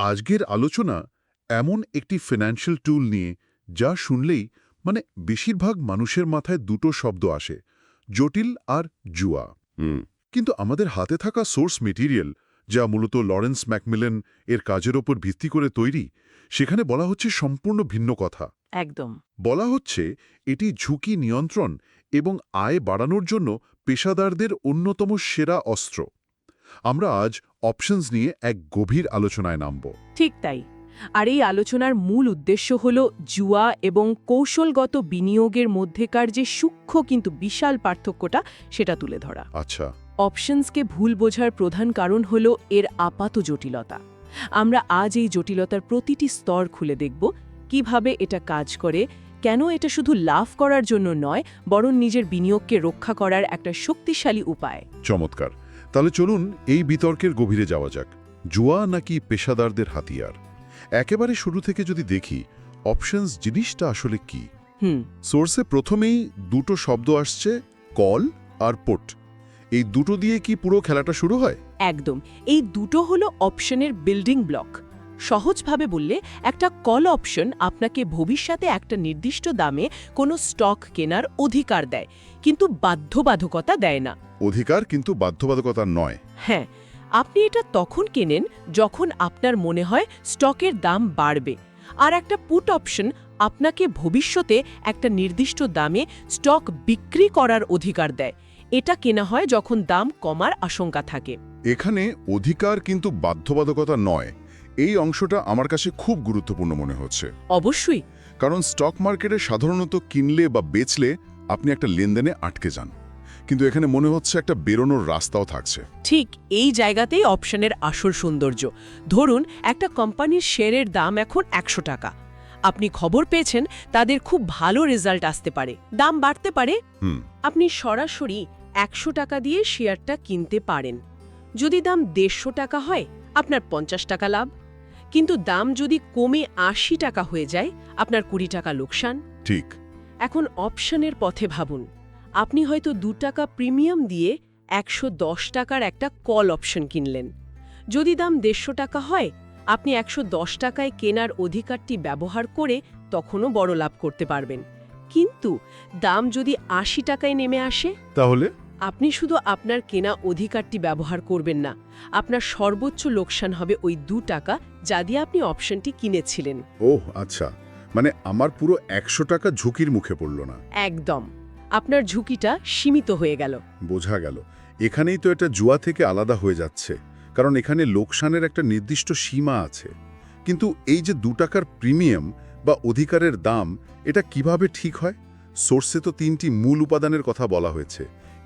আজকের আলোচনা এমন একটি ফিন্যান্সিয়াল টুল নিয়ে যা শুনলেই বেশিরভাগ মানুষের মাথায় দুটো শব্দ আসে, জটিল আর জুয়া। কিন্তু আমাদের হাতে থাকা সোর্স মেটেরিয়াল, যা মূলত লরেন্স ম্যাকমিলান এর কাজের ওপর ভিত্তি করে তৈরি, সেখানে বলা হচ্ছে সম্পূর্ণ ভিন্ন কথা। একদম। বলা হচ্ছে এটি ঝুঁকি নিয়ন্ত্রণ এবং আয় বাড়ানোর জন্য পেশাদারদের অন্যতম সেরা অস্ত্র। আমরা আজ অপশনস নিয়ে এক গভীর আলোচনায় নামব। ঠিক তাই। আর এই আলোচনার মূল উদ্দেশ্য হল জুয়া এবং কৌশলগত বিনিয়োগের মধ্যেকার যে সূক্ষ্ম কিন্তু বিশাল পার্থক্যটা সেটা তুলে ধরা। আচ্ছা। অপশনসকে ভুল বোঝার প্রধান কারণ হল এর আপাত জটিলতা। আমরা আজ এই জটিলতার প্রতিটি স্তর খুলে দেখব, কিভাবে এটা কাজ করে, কেন এটা শুধু লাভ করার জন্য নয়, বরং নিজের বিনিয়োগকে রক্ষা করার একটা শক্তিশালী উপায়। চমৎকার। তাহলে চলুন এই বিতর্কের গভীরে যাওয়া যাক। জুয়া নাকি পেশাদারদের হাতিয়ার? একেবারে শুরু থেকে যদি দেখি, অপশনস জিনিসটা আসলে কি? সোর্সে প্রথমেই দুটো শব্দ আসছে, কল আর পুট। এই দুটো দিয়ে কি পুরো খেলাটা শুরু হয়? একদম। এই দুটো হলো অপশনের বিল্ডিং ব্লক। সহজভাবে বললে, একটা কল অপশন আপনাকে ভবিষ্যতে একটা নির্দিষ্ট দামে কোনো স্টক কেনার অধিকার দেয়, কিন্তু বাধ্যবাধকতা দেয় না। অধিকার, কিন্তু বাধ্যবাধকতা নয়। হ্যাঁ, আপনি এটা তখন কেনেন যখন আপনার মনে হয় স্টকের দাম বাড়বে। আর একটা পুট অপশন আপনাকে ভবিষ্যতে একটা নির্দিষ্ট দামে স্টক বিক্রি করার অধিকার দেয়। এটা কেনা হয় যখন দাম কমার আশঙ্কা থাকে। এখানে অধিকার কিন্তু বাধ্যবাধকতা নয়, এই অংশটা আমার কাছে খুব গুরুত্বপূর্ণ মনে হচ্ছে। অবশ্যই। কারণ স্টক মার্কেটে সাধারণত কিনলে বা বেচলে আপনি একটা লেনদেনে আটকে যান, কিন্তু এখানে মনে হচ্ছে একটা বেরোনোর রাস্তাও থাকছে। ঠিক এই জায়গাতেই অপশনের আসল সৌন্দর্য। ধরুন, একটা কোম্পানির শেয়ারের দাম এখন 100 টাকা। আপনি খবর পেয়েছেন তাদের খুব ভালো রেজাল্ট আসতে পারে, দাম বাড়তে পারে। আপনি সরাসরি 100 টাকা দিয়ে শেয়ারটা কিনতে পারেন। যদি দাম 150 টাকা হয়, আপনার 50 টাকা লাভ। কিন্তু দাম যদি কমে 80 টাকা হয়ে যায়, আপনার 20 টাকা লোকসান। ঠিক। এখন অপশনের পথে ভাবুন। আপনি হয়তো 2 টাকা প্রিমিয়াম দিয়ে 110 টাকার একটা কল অপশন কিনলেন। যদি দাম 150 টাকা হয়, আপনি 110 টাকায় কেনার অধিকারটি ব্যবহার করে তখনও বড় লাভ করতে পারবেন। কিন্তু দাম যদি 80 টাকায় নেমে আসে, তাহলে আপনি শুধু আপনার কেনা অধিকারটি ব্যবহার করবেন না, আপনার সর্বোচ্চ লোকসান হবে ওই 2 টাকা যা দিয়ে আপনি অপশনটি কিনেছিলেন। ওহ আচ্ছা, আমার পুরো 100 টাকা ঝুঁকির মুখে পড়ল না। একদম। আপনার ঝুঁকিটা সীমিত হয়ে গেল। বোঝা গেল। এখানেই তো এটা জুয়া থেকে আলাদা হয়ে যাচ্ছে, কারণ এখানে লোকসানের একটা নির্দিষ্ট সীমা আছে। কিন্তু এই যে 2 টাকার প্রিমিয়াম বা অধিকারের দাম, এটা কিভাবে ঠিক হয়? সোর্সে তো 3টি মূল উপাদানের কথা বলা হয়েছে: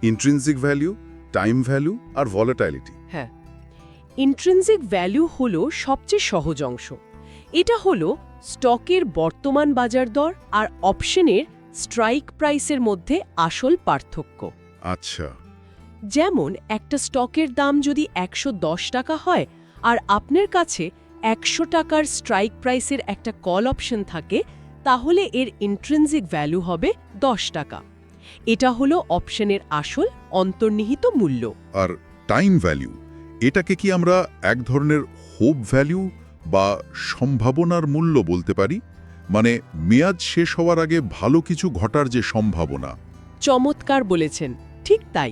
ইন্ট্রিনসিক ভ্যালু, টাইম ভ্যালু আর ভলাটিলিটি। হ্যাঁ, ইন্ট্রিনসিক ভ্যালু হলো সবচেয়ে সহজ অংশ। এটা হলো স্টকের বর্তমান বাজার দর আর অপশনের স্ট্রাইক প্রাইসের মধ্যে আসল পার্থক্য। আচ্ছা। যেমন একটা স্টকের দাম যদি 110 টাকা হয় আর আপনার কাছে 100 টাকার স্ট্রাইক প্রাইসের একটা কল অপশন থাকে, তাহলে এর ইন্ট্রিনসিক ভ্যালু হবে 10 টাকা। এটা হলো অপশনের আসল অন্তর্নিহিত মূল্য। আর টাইম ভ্যালু, এটাকে কি আমরা এক ধরনের হোপ ভ্যালু বা সম্ভাবনার মূল্য বলতে পারি? মেয়াদ শেষ হওয়ার আগে ভালো কিছু ঘটার যে সম্ভাবনা। চমৎকার বলেছেন। ঠিক তাই।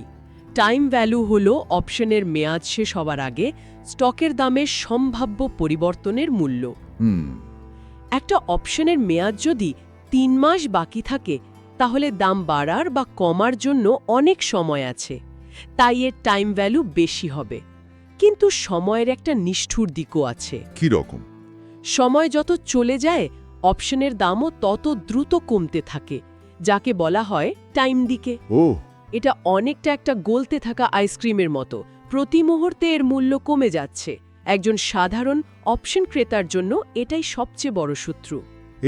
টাইম ভ্যালু হলো অপশনের মেয়াদ শেষ হওয়ার আগে স্টকের দামের সম্ভাব্য পরিবর্তনের মূল্য। একটা অপশনের মেয়াদ যদি 3 মাস বাকি থাকে, তাহলে দাম বাড়ার বা কমার জন্য অনেক সময় আছে, তাই এর টাইম ভ্যালু বেশি হবে। কিন্তু সময়ের একটা নিষ্ঠুর দিকও আছে। কি রকম? সময় যত চলে যায়, অপশনের দামও তত দ্রুত কমতে থাকে, যাকে বলা হয় টাইম ডিকে। এটা অনেকটা একটা গলতে থাকা আইসক্রিমের মতো। প্রতি মুহূর্তে এর মূল্য কমে যাচ্ছে। একজন সাধারণ অপশন ক্রেতার জন্য এটাই সবচেয়ে বড় শত্রু।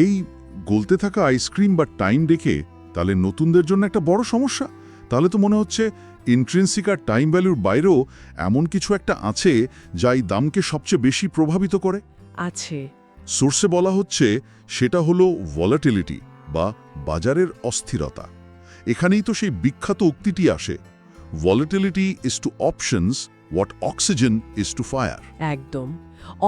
এই গলতে থাকা আইসক্রিম বা টাইম দেখে তাহলে নতুনদের জন্য একটা বড় সমস্যা। তাহলে তো মনে হচ্ছে ইন্ট্রিনসিক আর টাইম ভ্যালুর বাইরেও এমন কিছু একটা আছে যা এই দামকে সবচেয়ে বেশি প্রভাবিত করে। আছে। সোর্সে বলা হচ্ছে সেটা হলো ভলাটিলিটি বা বাজারের অস্থিরতা। এখানেই তো সেই বিখ্যাত উক্তিটি আসে, volatility is to options what oxygen is to fire. একদম।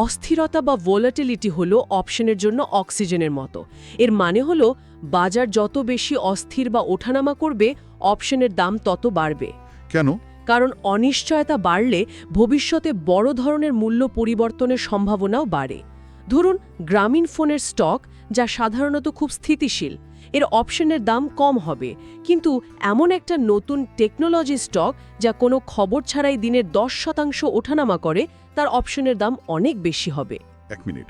অস্থিরতা বা ভোলাটিলিটি হলো অপশনের জন্য অক্সিজেনের মতো। এর মানে হলো বাজার যত বেশি অস্থির বা ওঠানামা করবে, অপশনের দাম তত বাড়বে। কেন? কারণ অনিশ্চয়তা বাড়লে ভবিষ্যতে বড় ধরনের মূল্য পরিবর্তনের সম্ভাবনাও বাড়ে। ধরুন গ্রামীণ ফোনের স্টক, যা সাধারণত খুব স্থিতিশীল, এর অপশনের দাম কম হবে, কিন্তু এমন একটা নতুন টেকনোলজি স্টক যা কোনো খবর ছাড়াই দিনের 10% ওঠানামা করে, তার অপশনের দাম অনেক বেশি হবে। 1 মিনিট,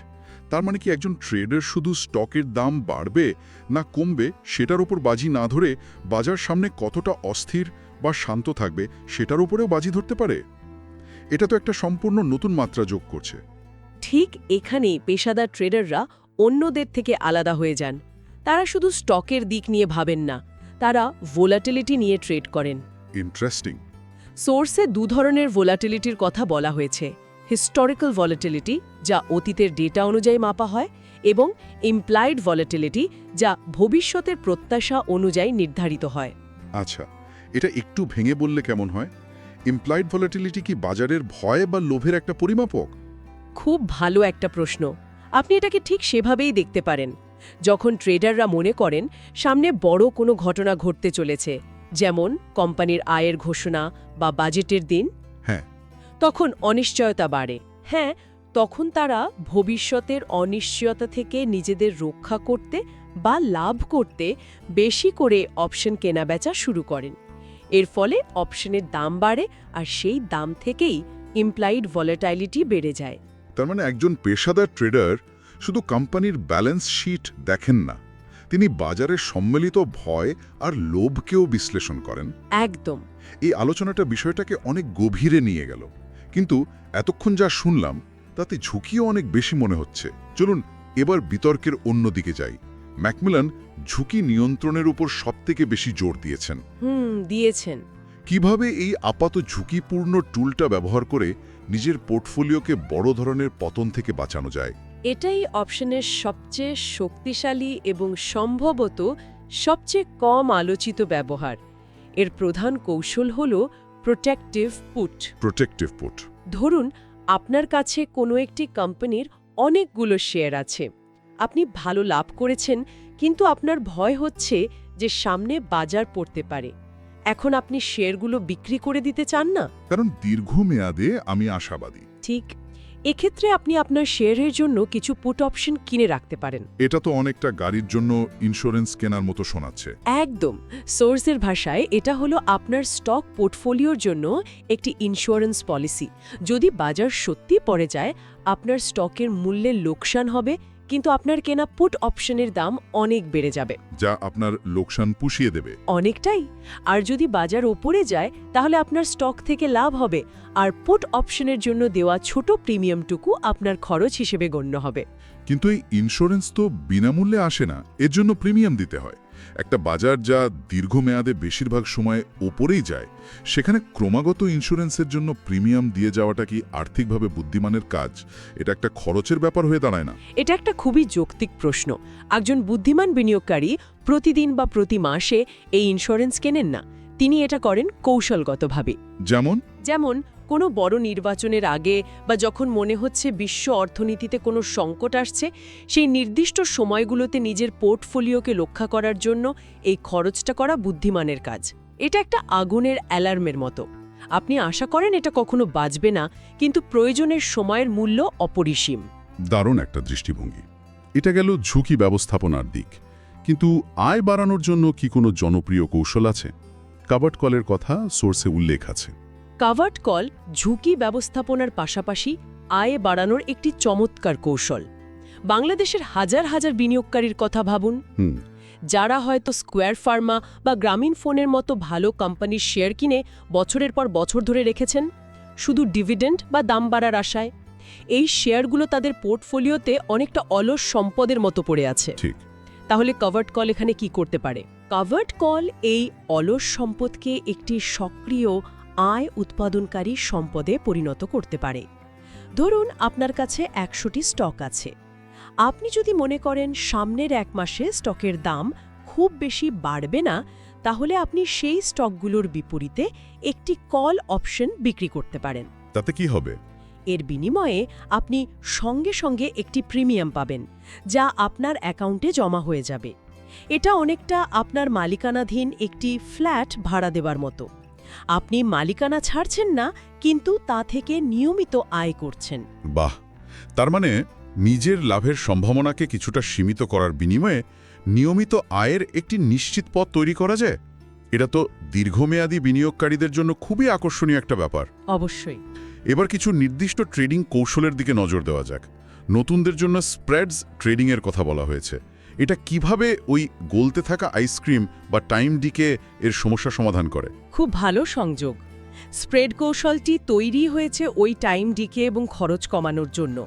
তার মানে কি একজন ট্রেডার শুধু স্টকের দাম বাড়বে না কমবে সেটার উপর বাজি না ধরে বাজার সামনে কতটা অস্থির বা শান্ত থাকবে সেটার উপরেও বাজি ধরতে পারে? এটা তো একটা সম্পূর্ণ নতুন মাত্রা যোগ করছে। ঠিক এখানেই পেশাদার ট্রেডাররা অন্যদের থেকে আলাদা হয়ে যান। তারা শুধু স্টকের দিক নিয়ে ভাবেন না, তারা ভোলাটিলিটি নিয়ে ট্রেড করেন। ইন্টারেস্টিং। সোর্সে 2 ধরনের ভোলাটিলিটির কথা বলা হয়েছে: হিস্টোরিক্যাল ভোলাটিলিটি, যা অতীতের ডেটা অনুযায়ী মাপা হয়, এবং ইমপ্লাইড ভোলাটিলিটি, যা ভবিষ্যতের প্রত্যাশা অনুযায়ী নির্ধারিত হয়। আচ্ছা, এটা একটু ভেঙে বললে কেমন হয়? ইমপ্লাইড ভলাটিলিটি কি বাজারের ভয় বা লোভের একটা পরিমাপক? খুব ভালো একটা প্রশ্ন। আপনি এটাকে ঠিক সেভাবেই দেখতে পারেন। যখন ট্রেডাররা মনে করেন সামনে বড় কোনো ঘটনা ঘটতে চলেছে, যেমন কোম্পানির আয়ের ঘোষণা বা বাজেটের দিন, হ্যাঁ, তখন অনিশ্চয়তা বাড়ে। হ্যাঁ, তখন তারা ভবিষ্যতের অনিশ্চয়তা থেকে নিজেদের রক্ষা করতে বা লাভ করতে বেশি করে অপশন কেনাবেচা শুরু করেন। এর ফলে অপশনের দাম বাড়ে, আর সেই দাম থেকেই ইমপ্লাইড ভলাটাইলিটি বেড়ে যায়। তার মানে একজন পেশাদার ট্রেডার শুধু কোম্পানির ব্যালেন্স শিট দেখেন না, তিনি বাজারের সম্মিলিত ভয় আর লোভকেও বিশ্লেষণ করেন। একদম। এই আলোচনাটা বিষয়টাকে অনেক গভীরে নিয়ে গেল, কিন্তু এতক্ষণ যা শুনলাম তাতে ঝুঁকিও অনেক বেশি মনে হচ্ছে। চলুন এবার বিতর্কের অন্যদিকে যাই। ম্যাকমিলান ঝুঁকি নিয়ন্ত্রণের উপর সবথেকে বেশি জোর দিয়েছেন। দিয়েছেন। কিভাবে এই আপাত ঝুঁকিপূর্ণ টুলটা ব্যবহার করে নিজের পোর্টফোলিওকে বড় ধরনের পতন থেকে বাঁচানো যায়? এটাই অপশনের সবচেয়ে শক্তিশালী এবং সম্ভবত সবচেয়ে কম আলোচিত ব্যবহার। এর প্রধান কৌশল হল প্রোটেক্টিভ পুট। Protective put. ধরুন আপনার কাছে কোনো একটি কোম্পানির অনেকগুলো শেয়ার আছে। আপনি ভালো লাভ করেছেন, কিন্তু আপনার ভয় হচ্ছে যে সামনে বাজার পড়তে পারে। এখন আপনি শেয়ারগুলো বিক্রি করে দিতে চান না, কারণ দীর্ঘমেয়াদে আমি আশাবাদী। ঠিক। এক্ষেত্রে আপনি আপনার শেয়ারের জন্য কিছু পুট অপশন কিনে রাখতে পারেন। এটা তো অনেকটা গাড়ির জন্য ইন্স্যুরেন্স কেনার মতো শোনাচ্ছে। একদম। সোর্সের ভাষায় এটা হলো আপনার স্টক পোর্টফোলিওর জন্য একটি ইন্স্যুরেন্স পলিসি। যদি বাজার সত্যি পড়ে যায়, আপনার স্টকের মূল্যে লোকসান হবে, কিন্তু আপনার কেনা পুট অপশনের দাম অনেক বেড়ে যাবে, যা আপনার লোকসান পুষিয়ে দেবে। অনেকটাই। আর যদি বাজার ওপরে যায়, তাহলে আপনার স্টক থেকে লাভ হবে, আর পুট অপশনের জন্য দেওয়া ছোট প্রিমিয়ামটুকু আপনার খরচ হিসেবে গণ্য হবে। কিন্তু এই ইন্স্যুরেন্স তো বিনামূল্যে আসে না, এর জন্য প্রিমিয়াম দিতে হয়। একটা বাজার যা দীর্ঘমেয়াদে বেশিরভাগ সময় ওপরেই যায়, সেখানে ক্রমাগত ইন্স্যুরেন্সের জন্য প্রিমিয়াম দিয়ে যাওয়াটা কি আর্থিকভাবে বুদ্ধিমানের কাজ? এটা একটা খরচের ব্যাপার হয়ে দাঁড়ায় না? এটা একটা খুবই যৌক্তিক প্রশ্ন। একজন বুদ্ধিমান বিনিয়োগকারী প্রতিদিন বা প্রতি মাসে এই ইন্স্যুরেন্স কেনেন না, তিনি এটা করেন কৌশলগতভাবে। যেমন কোনো বড় নির্বাচনের আগে বা যখন মনে হচ্ছে বিশ্ব অর্থনীতিতে কোনো সংকট আসছে, সেই নির্দিষ্ট সময়গুলোতে নিজের পোর্টফোলিওকে রক্ষা করার জন্য এই খরচটা করা বুদ্ধিমানের কাজ। এটা একটা আগুনের অ্যালার্মের মতো। আপনি আশা করেন এটা কখনো বাজবে না, কিন্তু প্রয়োজনের সময়ের মূল্য অপরিসীম। দারুণ একটা দৃষ্টিভঙ্গি। এটা গেল ঝুঁকি ব্যবস্থাপনার দিক, কিন্তু আয় বাড়ানোর জন্য কি কোনো জনপ্রিয় কৌশল আছে? কাভার্ড কলের কথা সোর্সে উল্লেখ আছে। কাভার্ড কল ঝুঁকি ব্যবস্থাপনার পাশাপাশি আয় বাড়ানোর একটি চমৎকার কৌশল। বাংলাদেশের হাজার হাজার বিনিয়োগকারীর কথা ভাবুন, যারা হয়তো স্কোয়ার ফার্মা বা গ্রামীণ ফোনের মতো ভালো কোম্পানির শেয়ার কিনে বছরের পর বছর ধরে রেখেছেন, শুধু ডিভিডেন্ড বা দাম বাড়ার আশায়। এই শেয়ারগুলো তাদের পোর্টফোলিওতে অনেকটা অলস সম্পদের মতো পড়ে আছে। ঠিক। তাহলে কাভার্ড কল এখানে কি করতে পারে? কাভার্ড কল এই অলস সম্পদকে একটি সক্রিয় আয় উৎপাদনকারী সম্পদে পরিণত করতে পারে। ধরুন আপনার কাছে 100টি স্টক আছে। আপনি যদি মনে করেন সামনের 1 মাসে স্টকের দাম খুব বেশি বাড়বে না, তাহলে আপনি সেই স্টকগুলোর বিপরীতে একটি কল অপশন বিক্রি করতে পারেন। তাতে কি হবে? এর বিনিময়ে আপনি সঙ্গে সঙ্গে একটি প্রিমিয়াম পাবেন, যা আপনার অ্যাকাউন্টে জমা হয়ে যাবে। এটা অনেকটা আপনার মালিকানাধীন একটি ফ্ল্যাট ভাড়া দেওয়ার মতো। আপনি মালিকানা ছাড়ছেন না, কিন্তু তা থেকে নিয়মিত আয় করছেন। বাহ, তার মানে নিজের লাভের সম্ভাবনাকে কিছুটা সীমিত করার বিনিময়ে নিয়মিত আয়ের একটি নিশ্চিত পথ তৈরি করা যায়। এটা তো দীর্ঘমেয়াদী বিনিয়োগকারীদের জন্য খুবই আকর্ষণীয় একটা ব্যাপার। অবশ্যই। এবার কিছু নির্দিষ্ট ট্রেডিং কৌশলের দিকে নজর দেওয়া যাক। নতুনদের জন্য স্প্রেডস ট্রেডিংয়ের কথা বলা হয়েছে। এটা কিভাবে ওই গলতে থাকা আইসক্রিম বা টাইম ডিকে এর সমস্যা সমাধান করে? খুব ভালো সংযোগ। স্প্রেড কৌশলটি তৈরি হয়েছে ওই টাইম ডিকে এবং খরচ কমানোর জন্য।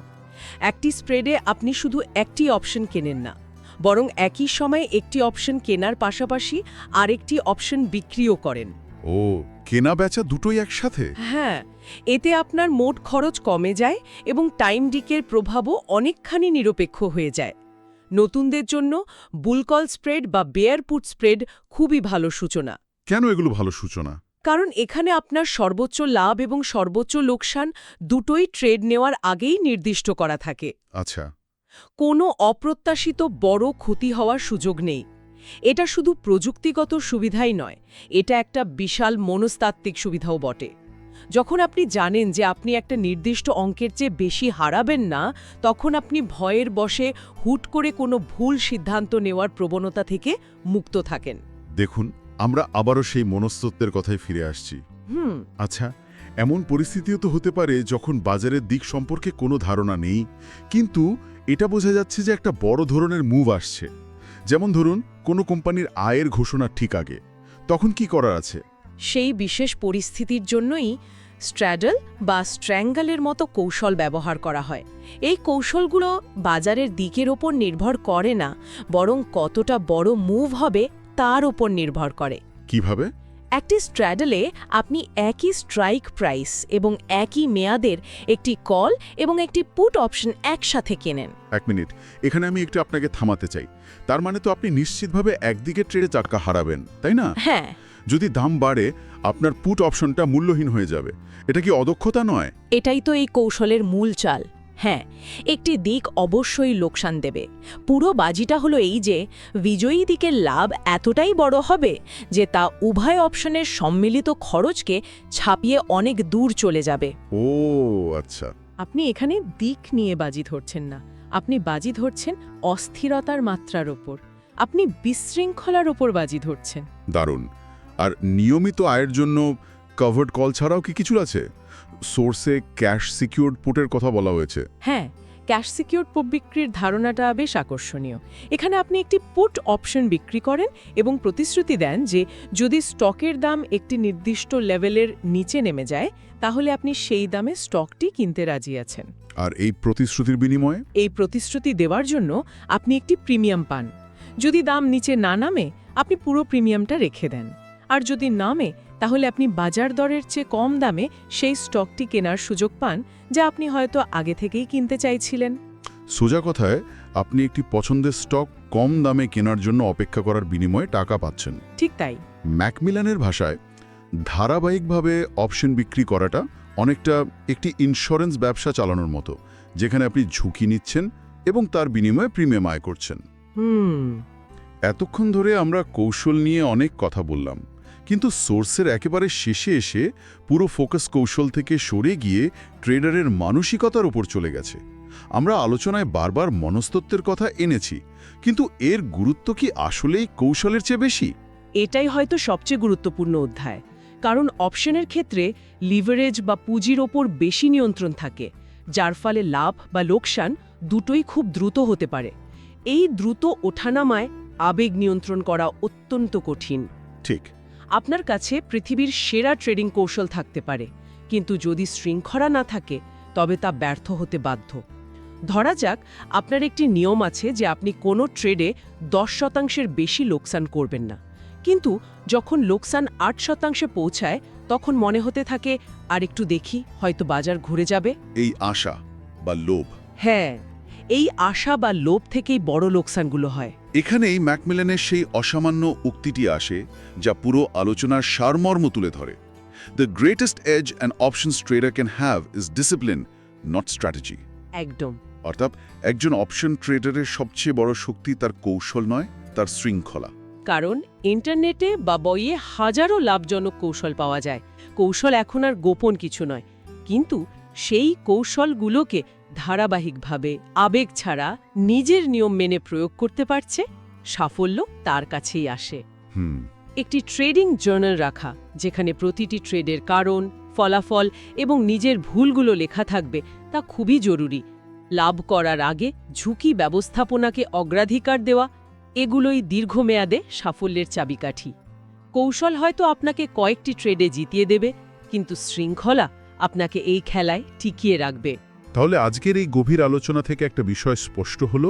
একটি স্প্রেডে আপনি শুধু একটি অপশন কেনেন না, বরং একই সময়ে একটি অপশন কেনার পাশাপাশি আরেকটি অপশন বিক্রিও করেন। ও, কেনা বেচা দুটোই একসাথে? হ্যাঁ, এতে আপনার মোট খরচ কমে যায় এবং টাইম ডিকের প্রভাবও অনেকখানি নিরপেক্ষ হয়ে যায়। নতুনদের জন্য বুলকল স্প্রেড বা বেয়ার পুট স্প্রেড খুবই ভালো সূচনা। কেন এগুলো ভালো সূচনা? কারণ এখানে আপনার সর্বোচ্চ লাভ এবং সর্বোচ্চ লোকসান দুটোই ট্রেড নেওয়ার আগেই নির্দিষ্ট করা থাকে। আচ্ছা। কোনো অপ্রত্যাশিত বড় ক্ষতি হওয়ার সুযোগ নেই। এটা শুধু প্রযুক্তিগত সুবিধাই নয়, এটা একটা বিশাল মনস্তাত্ত্বিক সুবিধাও বটে। যখন আপনি জানেন যে আপনি একটা নির্দিষ্ট অঙ্কের চেয়ে বেশি হারাবেন না, তখন আপনি ভয়ের বশে হুট করে কোনো ভুল সিদ্ধান্ত নেওয়ার প্রবণতা থেকে মুক্ত থাকেন। দেখুন, আমরা আবারও সেই মনস্তত্ত্বের কথায় ফিরে আসছি। আচ্ছা, এমন পরিস্থিতিও তো হতে পারে যখন বাজারের দিক সম্পর্কে কোনো ধারণা নেই, কিন্তু এটা বোঝা যাচ্ছে যে একটা বড় ধরনের মুভ আসছে। যেমন ধরুন, কোনো কোম্পানির আয়ের ঘোষণা ঠিক আগে, তখন কি করার আছে? সেই বিশেষ পরিস্থিতির জন্যই স্ট্র্যাডল বা স্ট্র্যাঙ্গলের মতো কৌশল ব্যবহার করা হয়। এই কৌশলগুলো বাজারের দিকের ওপর নির্ভর করে না, বরং কতটা বড় মুভ হবে তার ওপর নির্ভর করে। কিভাবে? একটি স্ট্র্যাডলে আপনি একই স্ট্রাইক প্রাইস এবং একই মেয়াদের একটি কল এবং একটি পুট অপশন একসাথে কেনেন। এক মিনিট, এখানে আমি একটু আপনাকে থামাতে চাই। তার মানে তো আপনি নিশ্চিতভাবে একদিকে ট্রেডে চাকা হারাবেন, তাই না? হ্যাঁ। যদি দাম বাড়ে, আপনার পুট অপশনটা মূল্যহীন হয়ে যাবে। এটা কি অদক্ষতা নয়? এটাই তো এই কৌশলের মূল চাল। হ্যাঁ, একটি দিক অবশ্যই লোকসান দেবে। পুরো বাজিটা হলো এই যে বিজয়ী দিকের লাভ এতটাই বড় হবে যে তা উভয় অপশনের সম্মিলিত খরচকে ছাপিয়ে অনেক দূর চলে যাবে। ও আচ্ছা। আপনি এখানে দিক নিয়ে বাজি ধরছেন না, আপনি বাজি ধরছেন অস্থিরতার মাত্রার ওপর। আপনি বিশৃঙ্খলার ওপর বাজি ধরছেন। দারুণ। আর নিয়মিত আয়ের জন্য কভার্ড কল ছাড়াও কি কিছু আছে? সোর্সে ক্যাশ সিকিউরড পুটের কথা বলা হয়েছে। হ্যাঁ, ক্যাশ সিকিউরড পুট বিক্রির ধারণাটা বেশ আকর্ষণীয়। এখানে আপনি একটি পুট অপশন বিক্রি করেন এবং প্রতিশ্রুতি দেন যে যদি স্টকের দাম একটি নির্দিষ্ট লেভেলের নিচে নেমে যায়, তাহলে আপনি সেই দামে স্টকটি কিনতে রাজি আছেন। আর এই প্রতিশ্রুতির বিনিময়ে? এই প্রতিশ্রুতি দেওয়ার জন্য আপনি একটি প্রিমিয়াম পান। যদি দাম নিচে না নামে, আপনি পুরো প্রিমিয়ামটা রেখে দেন। আর যদি নামে, তাহলে আপনি বাজার দরের চেয়ে কম দামে সেই স্টকটি কেনার সুযোগ পান, যা আপনি হয়তো আগে থেকেই কিনতে চাইছিলেন। সোজা কথায়, আপনি একটি পছন্দের স্টক কম দামে কেনার জন্য অপেক্ষা করার বিনিময়ে টাকা পাচ্ছেন। ঠিক তাই। ম্যাকমিলানের ভাষায় ধারাবাহিকভাবে অপশন বিক্রি করাটা অনেকটা একটি ইন্স্যুরেন্স ব্যবসা চালানোর মতো, যেখানে আপনি ঝুঁকি নিচ্ছেন এবং তার বিনিময়ে প্রিমিয়াম আয় করছেন। এতক্ষণ ধরে আমরা কৌশল নিয়ে অনেক কথা বললাম, কিন্তু সোর্সের একেবারে শেষে এসে পুরো ফোকাস কৌশল থেকে সরে গিয়ে ট্রেডারের মানসিকতার উপর চলে গেছে। আমরা আলোচনায় বারবার মনস্তত্ত্বের কথা এনেছি, কিন্তু এর গুরুত্ব কি আসলেই কৌশলের চেয়ে বেশি? এটাই হয়তো সবচেয়ে গুরুত্বপূর্ণ অধ্যায়, কারণ অপশনের ক্ষেত্রে লিভারেজ বা পুঁজির ওপর বেশি নিয়ন্ত্রণ থাকে, যার ফলে লাভ বা লোকসান দুটোই খুব দ্রুত হতে পারে। এই দ্রুত ওঠানামায় আবেগ নিয়ন্ত্রণ করা অত্যন্ত কঠিন। ঠিক। আপনার কাছে পৃথিবীর সেরা ট্রেডিং কৌশল থাকতে পারে, কিন্তু যদি শৃঙ্খলা না থাকে, তবে তা ব্যর্থ হতে বাধ্য। ধরা যাক, আপনার একটি নিয়ম আছে যে আপনি কোনো ট্রেডে 10% বেশি লোকসান করবেন না, কিন্তু যখন লোকসান 8% পৌঁছায়, তখন মনে হতে থাকে আর একটু দেখি, হয়তো বাজার ঘুরে যাবে। এই আশা বা লোভ। হ্যাঁ, এই আশা বা লোভ থেকেই বড় লোকসানগুলো হয়। এখানেই ম্যাকমিলানের সেই অসামান্য উক্তিটি আসে, যা পুরো আলোচনার সারমর্ম তুলে ধরে। The greatest edge an options trader can have is discipline, not strategy. একদম। অর্থাৎ একজন অপশন ট্রেডারের সবচেয়ে বড় শক্তি তার কৌশল নয়, তার শৃঙ্খলা। কারণ ইন্টারনেটে বা বইয়ে হাজারো লাভজনক কৌশল পাওয়া যায়। কৌশল এখন আর গোপন কিছু নয়, কিন্তু সেই কৌশলগুলোকে ধারাবাহিকভাবে আবেগ ছাড়া নিজের নিয়ম মেনে প্রয়োগ করতে পারছে, সাফল্য তার কাছেই আসে। একটি ট্রেডিং জার্নাল রাখা, যেখানে প্রতিটি ট্রেডের কারণ, ফলাফল এবং নিজের ভুলগুলো লেখা থাকবে, তা খুবই জরুরি। লাভ করার আগে ঝুঁকি ব্যবস্থাপনাকে অগ্রাধিকার দেওয়া, এগুলোই দীর্ঘমেয়াদে সাফল্যের চাবিকাঠি। কৌশল হয়তো আপনাকে কয়েকটি ট্রেডে জিতিয়ে দেবে, কিন্তু শৃঙ্খলা আপনাকে এই খেলায় টিকিয়ে রাখবে। তাহলে আজকের এই গভীর আলোচনা থেকে একটা বিষয় স্পষ্ট হলো,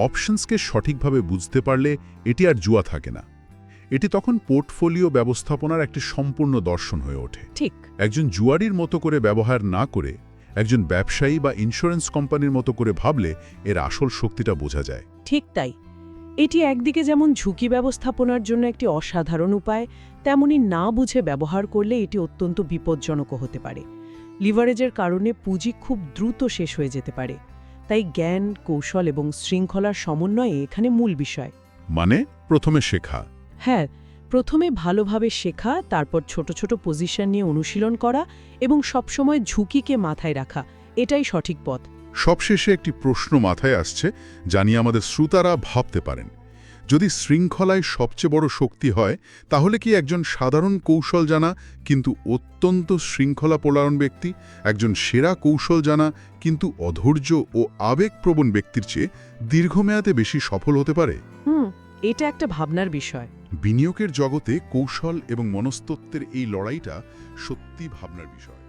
অপশনসকে সঠিকভাবে বুঝতে পারলে এটি আর জুয়া থাকে না। এটি তখন পোর্টফোলিও ব্যবস্থাপনার একটি সম্পূর্ণ দর্শন হয়ে ওঠে। ঠিক। একজন জুয়ারির মতো করে ব্যবহার না করে একজন ব্যবসায়ী বা ইন্স্যুরেন্স কোম্পানির মতো করে ভাবলে এর আসল শক্তিটা বোঝা যায়। ঠিক তাই। এটি একদিকে যেমন ঝুঁকি ব্যবস্থাপনার জন্য একটি অসাধারণ উপায়, তেমনি না বুঝে ব্যবহার করলে এটি অত্যন্ত বিপজ্জনকও হতে পারে। লিভারেজের কারণে পুঁজি খুব দ্রুত শেষ হয়ে যেতে পারে। তাই জ্ঞান, কৌশল এবং শৃঙ্খলার সমন্বয়ে এখানে মূল বিষয়। মানে প্রথমে শেখা। হ্যাঁ, প্রথমে ভালোভাবে শেখা, তারপর ছোট ছোট পজিশন নিয়ে অনুশীলন করা এবং সবসময় ঝুঁকিকে মাথায় রাখা, এটাই সঠিক পথ। সবশেষে একটি প্রশ্ন মাথায় আসছে, জানি আমাদের শ্রোতারা ভাবতে পারেন, যদি শৃঙ্খলায় সবচেয়ে বড় শক্তি হয়, তাহলে কি একজন সাধারণ কৌশল জানা কিন্তু অত্যন্ত শৃঙ্খলাপরায়ণ ব্যক্তি একজন সেরা কৌশল জানা কিন্তু অধৈর্য ও আবেগপ্রবণ ব্যক্তির চেয়ে দীর্ঘমেয়াদে বেশি সফল হতে পারে? এটা একটা ভাবনার বিষয়। বিনিয়োগের জগতে কৌশল এবং মনস্তত্ত্বের এই লড়াইটা সত্যি ভাবনার বিষয়।